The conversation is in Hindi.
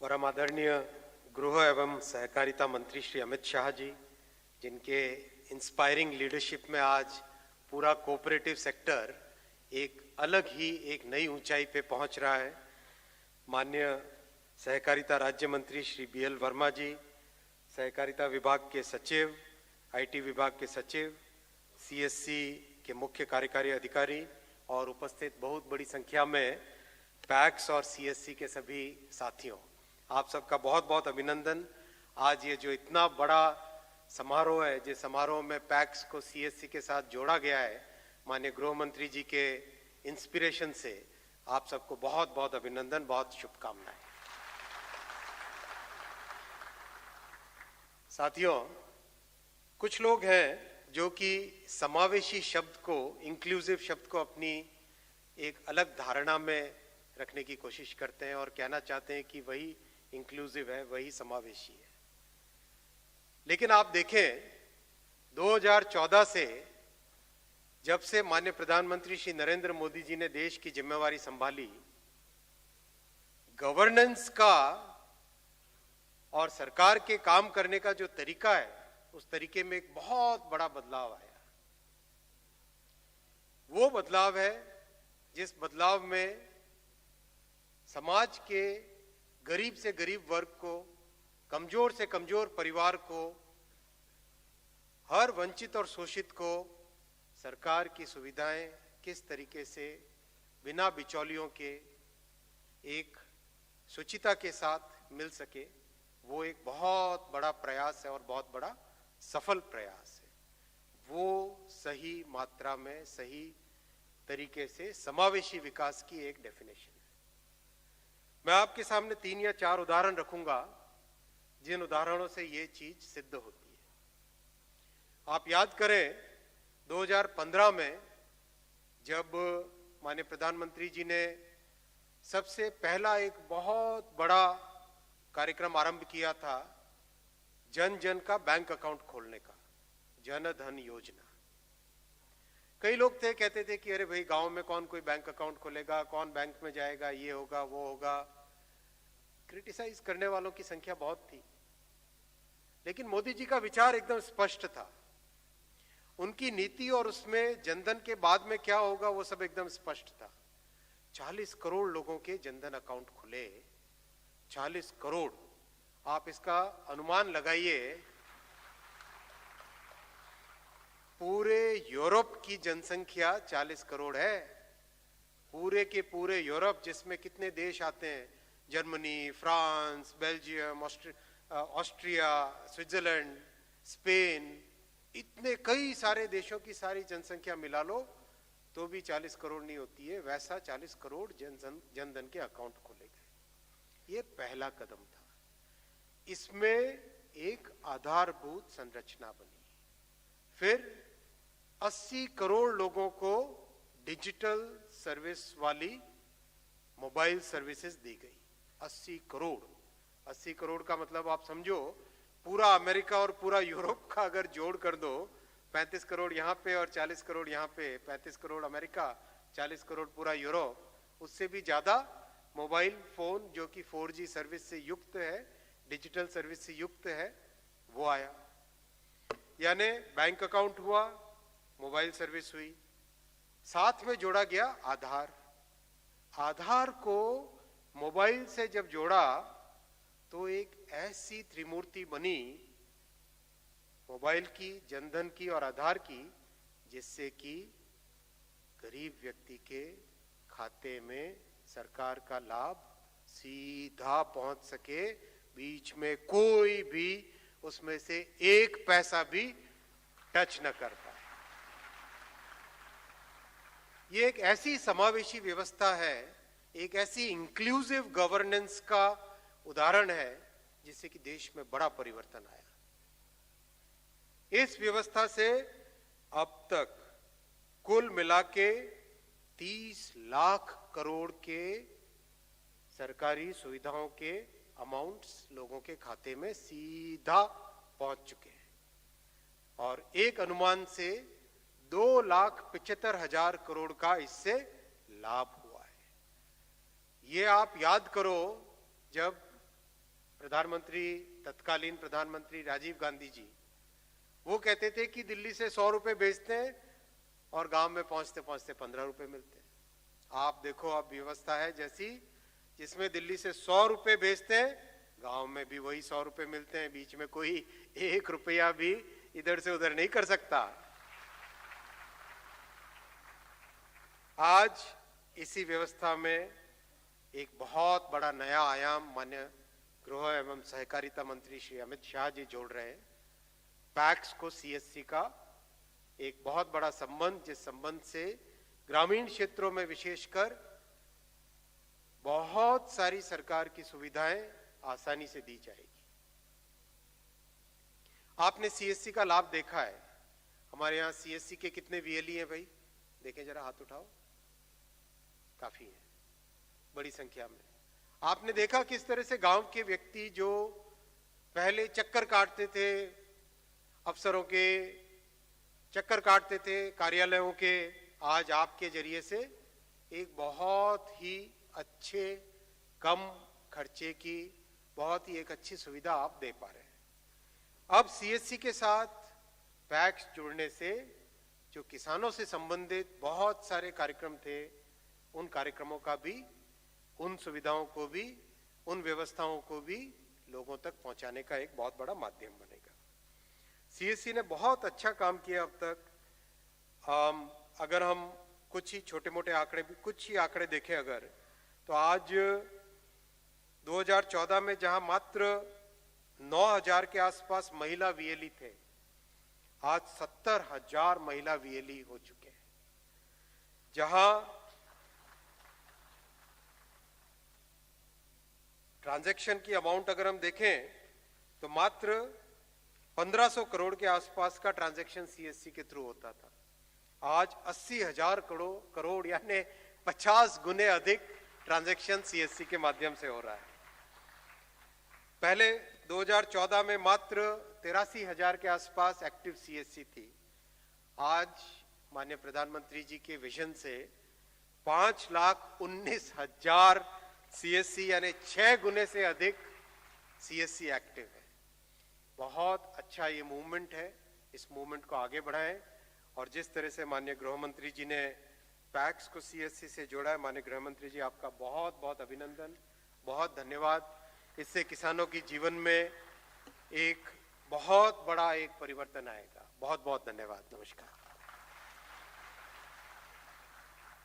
परम आदरणीय गृह एवं सहकारिता मंत्री श्री अमित शाह जी, जिनके इंस्पायरिंग लीडरशिप में आज पूरा कोऑपरेटिव सेक्टर एक अलग ही एक नई ऊंचाई पे पहुंच रहा है। माननीय सहकारिता राज्य मंत्री श्री BL वर्मा जी, सहकारिता विभाग के सचिव, IT विभाग के सचिव, CSC के मुख्य कार्यकारी अधिकारी और उपस्थित बहुत बड़ी संख्या में पैक्स और CSC के सभी साथियों, आप सबका बहुत बहुत अभिनंदन। आज ये जो इतना बड़ा समारोह है, जिस समारोह में पैक्स को CSC के साथ जोड़ा गया है, माननीय गृह मंत्री जी के इंस्पिरेशन से आप सबको बहुत बहुत अभिनंदन, बहुत शुभकामनाएं। साथियों, कुछ लोग हैं जो कि समावेशी शब्द को, इंक्लूसिव शब्द को अपनी एक अलग धारणा में रखने की कोशिश करते हैं और कहना चाहते हैं कि वही इंक्लूसिव है, वही समावेशी है। लेकिन आप देखें 2014 से जब से माननीय प्रधानमंत्री श्री नरेंद्र मोदी जी ने देश की जिम्मेवारी संभाली, गवर्नेंस का और सरकार के काम करने का जो तरीका है, उस तरीके में एक बहुत बड़ा बदलाव आया। वो बदलाव है जिस बदलाव में समाज के गरीब से गरीब वर्ग को, कमजोर से कमजोर परिवार को, हर वंचित और शोषित को सरकार की सुविधाएं किस तरीके से बिना बिचौलियों के एक शुचिता के साथ मिल सके, वो एक बहुत बड़ा प्रयास है और बहुत बड़ा सफल प्रयास है। वो सही मात्रा में, सही तरीके से समावेशी विकास की एक डेफिनेशन है। मैं आपके सामने 3 या 4 उदाहरण रखूंगा, जिन उदाहरणों से ये चीज सिद्ध होती है। आप याद करें 2015 में जब माननीय प्रधानमंत्री जी ने सबसे पहला एक बहुत बड़ा कार्यक्रम आरंभ किया था, जन जन का बैंक अकाउंट खोलने का, जन धन योजना। कई लोग थे, कहते थे कि अरे भाई गांव में कौन कोई बैंक अकाउंट खोलेगा, कौन बैंक में जाएगा, ये होगा वो होगा। क्रिटिसाइज करने वालों की संख्या बहुत थी, लेकिन मोदी जी का विचार एकदम स्पष्ट था। उनकी नीति और उसमें जनधन के बाद में क्या होगा वो सब एकदम स्पष्ट था। 40 करोड़ लोगों के जनधन अकाउंट खुले। 40 करोड़, आप इसका अनुमान लगाइए, पूरे यूरोप की जनसंख्या 40 करोड़ है। पूरे के पूरे यूरोप, जिसमें कितने देश आते हैं, Germany, France, Belgium, Austria, Switzerland, Spain, इतने कई सारे देशों की सारी जनसंख्या मिला लो तो भी 40 करोड़ नहीं होती है। वैसा 40 करोड़ जनधन के अकाउंट खोले गए। ये पहला कदम था। इसमें एक आधारभूत संरचना बनी। फिर 80 करोड़ लोगों को डिजिटल सर्विस वाली मोबाइल सर्विसेज दी गई। 80 करोड़ का मतलब आप समझो, पूरा अमेरिका और पूरा यूरोप का अगर जोड़ कर दो, 35 करोड़ यहाँ पे और 40 करोड़ यहाँ पे, 35 करोड़ अमेरिका, 40 करोड़ पूरा यूरोप, उससे भी ज्यादा मोबाइल फोन जो कि 4G सर्विस से युक्त है, डिजिटल सर्विस से युक्त है, वो आया। यानी बैंक अकाउंट हुआ, मोबाइल सर्विस हुई, साथ में जोड़ा गया आधार। आधार को मोबाइल से जब जोड़ा तो एक ऐसी त्रिमूर्ति बनी, मोबाइल की, जनधन की और आधार की, जिससे कि गरीब व्यक्ति के खाते में सरकार का लाभ सीधा पहुंच सके, बीच में कोई भी उसमें से एक पैसा भी टच न कर पाए। ये एक ऐसी समावेशी व्यवस्था है, एक ऐसी इंक्लूसिव गवर्नेंस का उदाहरण है, जिससे कि देश में बड़ा परिवर्तन आया। इस व्यवस्था से अब तक कुल मिला के 30 लाख करोड़ के सरकारी सुविधाओं के अमाउंट्स लोगों के खाते में सीधा पहुंच चुके हैं और एक अनुमान से 2,75,000 करोड़ का इससे लाभ हुआ है। ये आप याद करो, जब प्रधानमंत्री, तत्कालीन प्रधानमंत्री राजीव गांधी जी, वो कहते थे कि दिल्ली से 100 रुपए भेजते हैं और गांव में पहुंचते पहुंचते 15 रुपए मिलते हैं। आप देखो, अब व्यवस्था है जैसी, जिसमें दिल्ली से 100 रुपए भेजते हैं, गांव में भी वही 100 रुपए मिलते हैं। बीच में कोई 1 रुपया भी इधर से उधर नहीं कर सकता। आज इसी व्यवस्था में एक बहुत बड़ा नया आयाम माननीय गृह एवं सहकारिता मंत्री श्री अमित शाह जी जोड़ रहे हैं। पैक्स को सीएससी का एक बहुत बड़ा संबंध, जिस संबंध से ग्रामीण क्षेत्रों में विशेषकर बहुत सारी सरकार की सुविधाएं आसानी से दी जाएगी। आपने सीएससी का लाभ देखा है। हमारे यहां सीएससी के कितने वीएलई हैं भाई? देखें जरा, हाथ उठाओ। काफी है, बड़ी संख्या में। आपने देखा किस तरह से गांव के व्यक्ति जो पहले चक्कर काटते थे, अफसरों के चक्कर काटते थे, कार्यालयों के, आज आपके जरिए से एक बहुत ही अच्छे, कम खर्चे की बहुत ही एक अच्छी सुविधा आप दे पा रहे हैं। अब सीएससी के साथ पैक्स जुड़ने से जो किसानों से संबंधित बहुत सारे कार्यक्रम थे, उन कार्यक्रमों का भी, उन सुविधाओं को भी, उन व्यवस्थाओं को भी लोगों तक पहुंचाने का एक बहुत बड़ा माध्यम बनेगा। सीएससी ने बहुत अच्छा काम किया अब तक। अगर हम कुछ ही छोटे मोटे आंकड़े भी, कुछ ही आंकड़े देखें अगर, तो आज 2014 में जहां मात्र 9,000 के आसपास महिला वीएलई थे, आज 70,000 महिला वीएलई हो चुके हैं। जहां ट्रांजैक्शन की अमाउंट अगर हम देखें तो मात्र 1500 करोड़ के आसपास का ट्रांजैक्शन सीएससी के थ्रू होता था। आज 80,000 करोड़ यानी 50 गुने अधिक ट्रांजैक्शन सीएससी के माध्यम से हो रहा है। पहले 2014 में मात्र 83,000 के आसपास एक्टिव सीएससी थी। आज माननीय प्रधानमंत्री जी के विजन से 5,19,000 सीएससी यानी 6 गुने से अधिक सीएससी एक्टिव है। बहुत अच्छा ये मूवमेंट है। इस मूवमेंट को आगे बढ़ाएं और जिस तरह से माननीय गृह मंत्री जी ने पैक्स को सीएससी से जोड़ा है, माननीय गृह मंत्री जी आपका बहुत बहुत अभिनंदन, बहुत धन्यवाद। इससे किसानों की जीवन में एक बहुत बड़ा एक परिवर्तन आएगा। बहुत बहुत धन्यवाद। नमस्कार।